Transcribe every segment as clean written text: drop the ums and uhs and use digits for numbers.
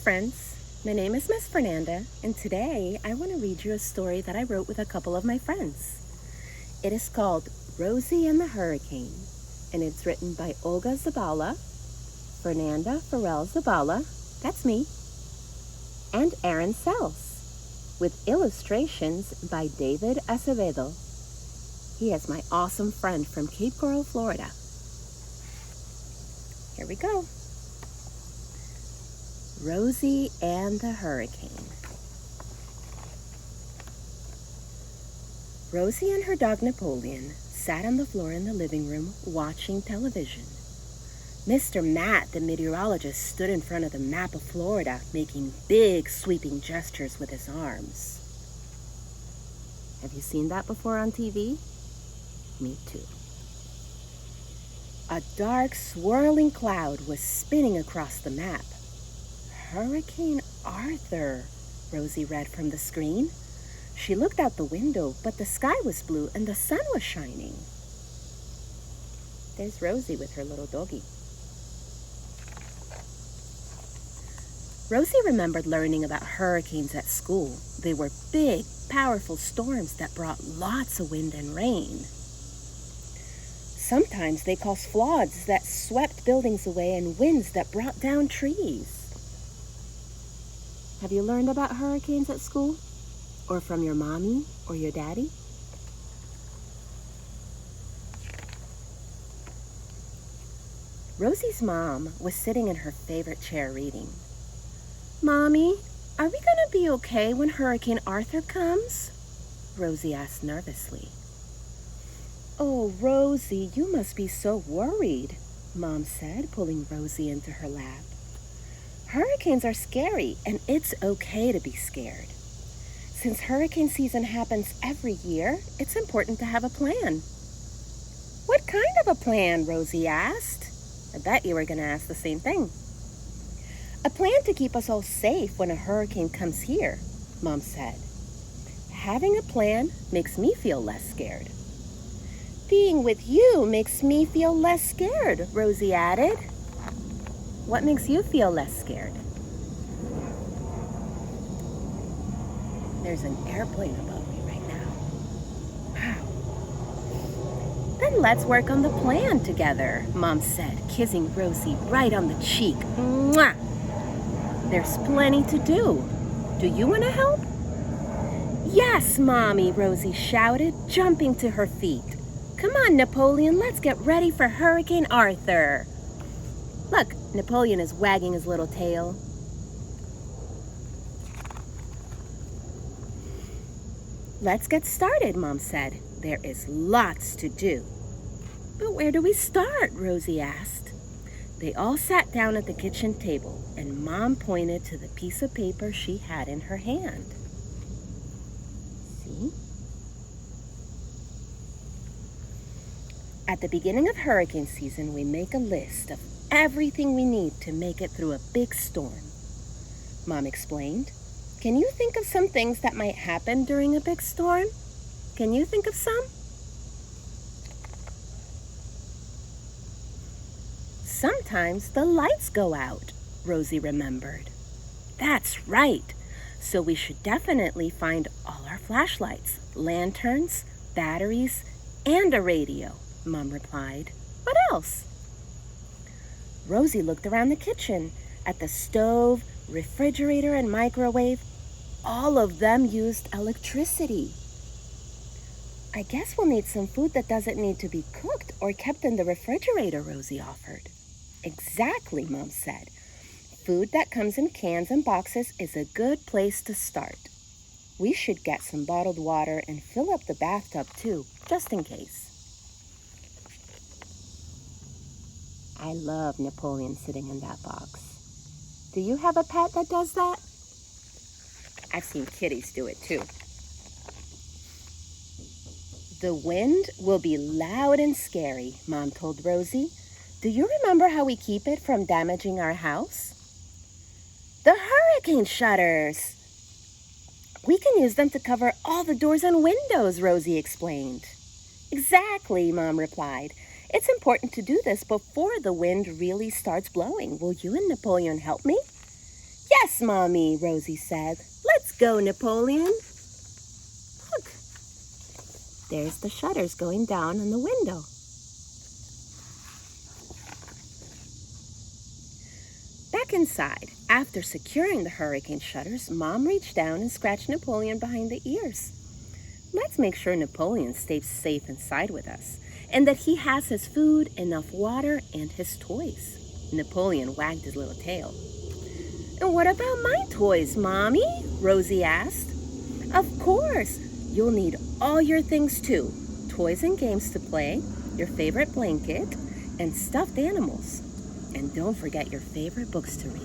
friends, my name is Miss Fernanda, and today I want to read you a story that I wrote with a couple of my friends. It is called Rosie and the Hurricane, and it's written by Olga Zabala, Fernanda Farrell Zabala, that's me, and Aaron Sells, with illustrations by David Acevedo. He is my awesome friend from Cape Coral, Florida. Here we go. Rosie and the Hurricane. Rosie and her dog Napoleon sat on the floor in the living room watching television. Mr. Matt, the meteorologist, stood in front of the map of Florida, making big sweeping gestures with his arms. Have you seen that before on TV? Me too. A dark, swirling cloud was spinning across the map. Hurricane Arthur, Rosie read from the screen. She looked out the window, but the sky was blue and the sun was shining. There's Rosie with her little doggie. Rosie remembered learning about hurricanes at school. They were big, powerful storms that brought lots of wind and rain. Sometimes they caused floods that swept buildings away and winds that brought down trees. Have you learned about hurricanes at school? Or from your mommy or your daddy? Rosie's mom was sitting in her favorite chair reading. Mommy, are we gonna be okay when Hurricane Arthur comes? Rosie asked nervously. Oh, Rosie, you must be so worried, Mom said, pulling Rosie into her lap. Hurricanes are scary, and it's okay to be scared. Since hurricane season happens every year, it's important to have a plan. What kind of a plan? Rosie asked. I bet you were going to ask the same thing. A plan to keep us all safe when a hurricane comes here, Mom said. Having a plan makes me feel less scared. Being with you makes me feel less scared, Rosie added. What makes you feel less scared? There's an airplane above me right now. Wow. Then let's work on the plan together, Mom said, kissing Rosie right on the cheek. Mwah! There's plenty to do. Do you want to help? Yes, Mommy, Rosie shouted, jumping to her feet. Come on, Napoleon, let's get ready for Hurricane Arthur. Look, Napoleon is wagging his little tail. Let's get started, Mom said. There is lots to do. But where do we start? Rosie asked. They all sat down at the kitchen table, and Mom pointed to the piece of paper she had in her hand. See? At the beginning of hurricane season, we make a list of everything we need to make it through a big storm, Mom explained. Can you think of some things that might happen during a big storm? Can you think of some? Sometimes the lights go out, Rosie remembered. That's right. So we should definitely find all our flashlights, lanterns, batteries, and a radio, Mom replied. What else? Rosie looked around the kitchen at the stove, refrigerator, and microwave. All of them used electricity. I guess we'll need some food that doesn't need to be cooked or kept in the refrigerator, Rosie offered. Exactly, Mom said. Food that comes in cans and boxes is a good place to start. We should get some bottled water and fill up the bathtub too, just in case. I love Napoleon sitting in that box. Do you have a pet that does that? I've seen kitties do it too. The wind will be loud and scary, Mom told Rosie. Do you remember how we keep it from damaging our house? The hurricane shutters. We can use them to cover all the doors and windows, Rosie explained. Exactly, Mom replied. It's important to do this before the wind really starts blowing. Will you and Napoleon help me? Yes, Mommy, Rosie said. Let's go, Napoleon. Look, there's the shutters going down on the window. Back inside, after securing the hurricane shutters, Mom reached down and scratched Napoleon behind the ears. Let's make sure Napoleon stays safe inside with us, and that he has his food, enough water, and his toys. Napoleon wagged his little tail. And what about my toys, Mommy? Rosie asked. Of course, you'll need all your things too. Toys and games to play, your favorite blanket, and stuffed animals. And don't forget your favorite books to read.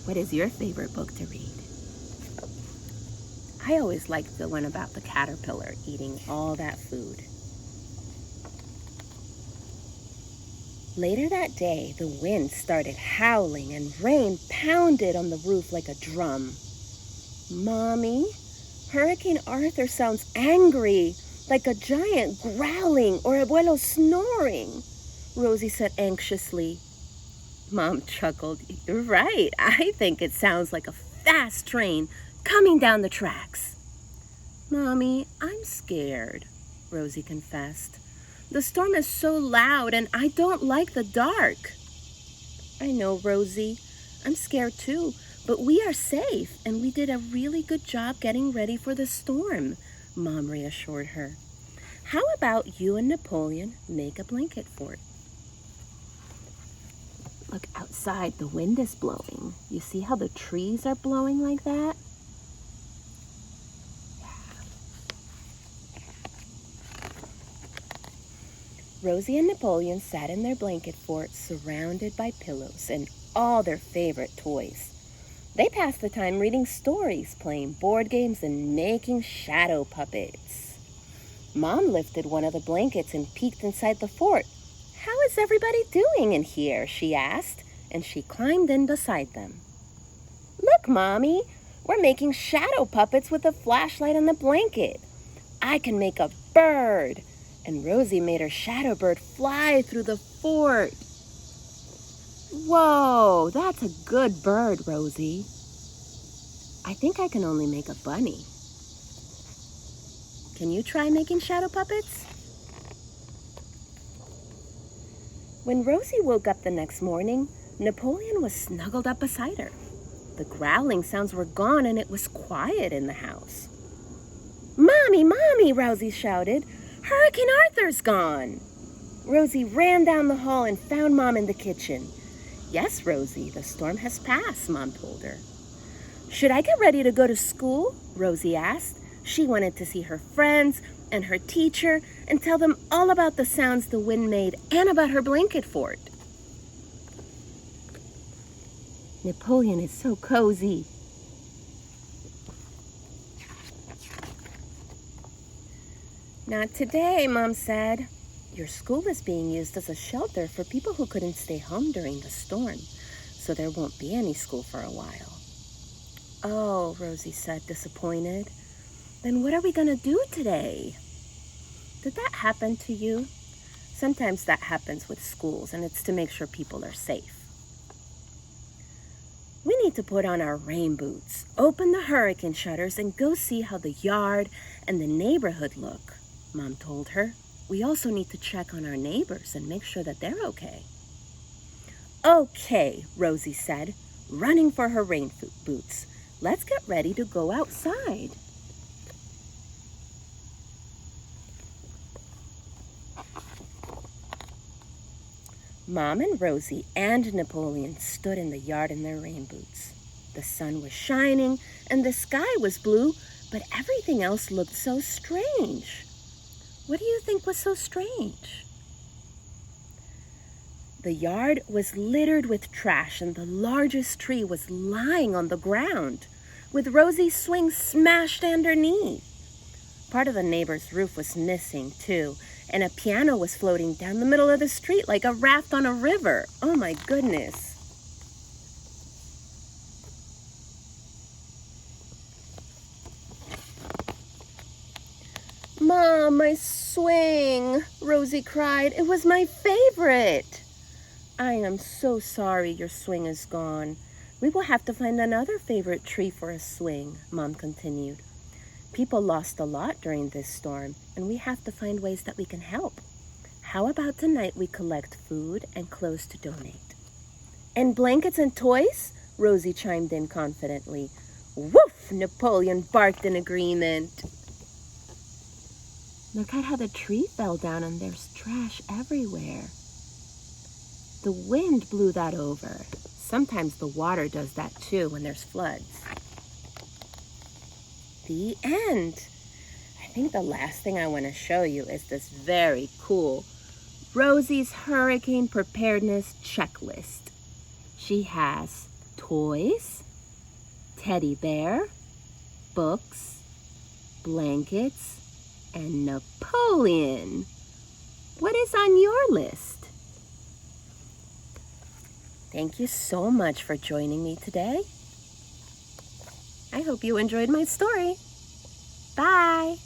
What is your favorite book to read? I always liked the one about the caterpillar eating all that food. Later that day, the wind started howling and rain pounded on the roof like a drum. Mommy, Hurricane Arthur sounds angry, like a giant growling or abuelo snoring, Rosie said anxiously. Mom chuckled. You're right. I think it sounds like a fast train coming down the tracks. Mommy, I'm scared, Rosie confessed. The storm is so loud and I don't like the dark. I know, Rosie. I'm scared too, but we are safe and we did a really good job getting ready for the storm, Mom reassured her. How about you and Napoleon make a blanket fort? Look outside, the wind is blowing. You see how the trees are blowing like that? Rosie and Napoleon sat in their blanket fort surrounded by pillows and all their favorite toys. They passed the time reading stories, playing board games, and making shadow puppets. Mom lifted one of the blankets and peeked inside the fort. How is everybody doing in here? She asked, and she climbed in beside them. Look, Mommy, we're making shadow puppets with a flashlight on the blanket. I can make a bird. And Rosie made her shadow bird fly through the fort. Whoa, that's a good bird, Rosie. I think I can only make a bunny. Can you try making shadow puppets? When Rosie woke up the next morning, Napoleon was snuggled up beside her. The growling sounds were gone and it was quiet in the house. Mommy, Mommy, Rosie shouted. Hurricane Arthur's gone. Rosie ran down the hall and found Mom in the kitchen. Yes, Rosie, the storm has passed, Mom told her. Should I get ready to go to school? Rosie asked. She wanted to see her friends and her teacher and tell them all about the sounds the wind made and about her blanket fort. Napoleon is so cozy. Not today, Mom said. Your school is being used as a shelter for people who couldn't stay home during the storm, so there won't be any school for a while. Oh, Rosie said, disappointed. Then what are we going to do today? Did that happen to you? Sometimes that happens with schools, and it's to make sure people are safe. We need to put on our rain boots, open the hurricane shutters, and go see how the yard and the neighborhood look, Mom told her. We also need to check on our neighbors and make sure that they're okay. Okay, Rosie said, running for her rain boots. Let's get ready to go outside. Mom and Rosie and Napoleon stood in the yard in their rain boots. The sun was shining and the sky was blue, but everything else looked so strange. What do you think was so strange? The yard was littered with trash and the largest tree was lying on the ground, with Rosie's swing smashed underneath. Part of the neighbor's roof was missing, too, and a piano was floating down the middle of the street like a raft on a river. Oh, my goodness. my swing, Rosie cried. It was my favorite. I am so sorry your swing is gone. We will have to find another favorite tree for a swing, Mom continued. People lost a lot during this storm, and we have to find ways that we can help. How about tonight we collect food and clothes to donate? And blankets and toys? Rosie chimed in confidently. Woof! Napoleon barked in agreement. Look at how the tree fell down and there's trash everywhere. The wind blew that over. Sometimes the water does that too when there's floods. The end. I think the last thing I want to show you is this very cool Rosie's Hurricane Preparedness Checklist. She has toys, teddy bear, books, blankets, and Napoleon. What is on your list? Thank you so much for joining me today. I hope you enjoyed my story. Bye.